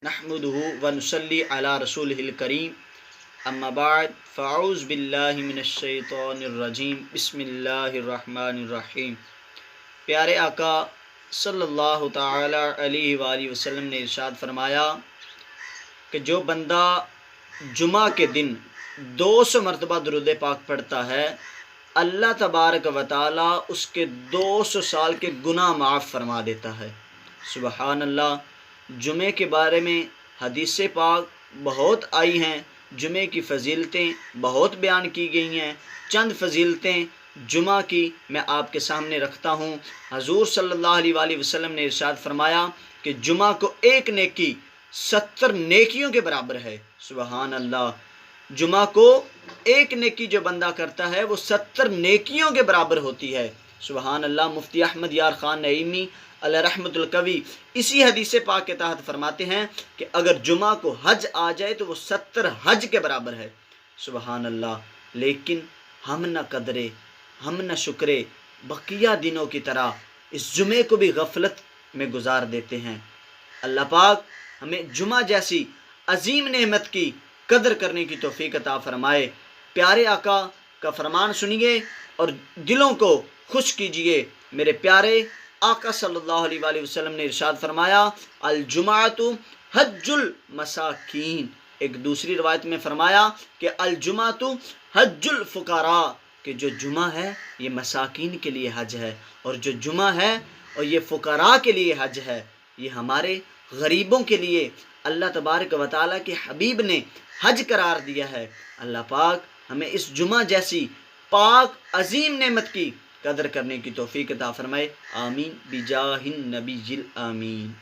نحمده ونصلي على رسوله الكريم اما بعد فاعوذ باللہ من الشیطان الرجیم بسم اللہ الرحمن الرحیم۔ پیارے آقا صلی اللہ تعالی علیہ وآلہ وسلم نے ارشاد فرمایا کہ جو بندہ جمعہ کے دن 200 مرتبہ درود پاک پڑھتا ہے، اللہ تبارک و تعالی اس کے 200 سال کے گناہ معاف فرما دیتا ہے۔ سبحان اللہ۔ جمعے کے بارے میں حدیث پاک بہت آئی ہیں، جمعے کی فضیلتیں بہت بیان کی گئی ہیں۔ چند فضیلتیں جمعہ کی میں آپ کے سامنے رکھتا ہوں۔ حضور صلی اللہ علیہ وآلہ وسلم نے ارشاد فرمایا کہ جمعہ کو ایک نیکی 70 نیکیوں کے برابر ہے۔ سبحان اللہ۔ جمعہ کو ایک نیکی جو بندہ کرتا ہے وہ 70 نیکیوں کے برابر ہوتی ہے۔ سبحان اللہ۔ مفتی احمد یار خان نعیمی علیہ رحمۃ القوی اسی حدیث پاک کے تحت فرماتے ہیں کہ اگر جمعہ کو حج آ جائے تو وہ 70 حج کے برابر ہے۔ سبحان اللہ۔ لیکن ہم نہ قدرے، ہم نہ شکرے، بقیہ دنوں کی طرح اس جمعے کو بھی غفلت میں گزار دیتے ہیں۔ اللہ پاک ہمیں جمعہ جیسی عظیم نعمت کی قدر کرنے کی توفیق عطا فرمائے۔ پیارے آقا کا فرمان سنیے اور دلوں کو خوش کیجیے۔ میرے پیارے آقا صلی اللہ علیہ وآلہ وسلم نے ارشاد فرمایا الجمعۃ حج المساکین۔ ایک دوسری روایت میں فرمایا کہ الجمعۃ حج الفقراء، کہ جو جمعہ ہے یہ مساکین کے لیے حج ہے، اور جو جمعہ ہے اور یہ فقراء کے لیے حج ہے، یہ ہمارے غریبوں کے لیے اللہ تبارک و تعالیٰ کے حبیب نے حج قرار دیا ہے۔ اللہ پاک ہمیں اس جمعہ جیسی پاک عظیم نعمت کی قدر کرنے کی توفیق عطا فرمائے۔ آمین بجاہ النبی الآمین۔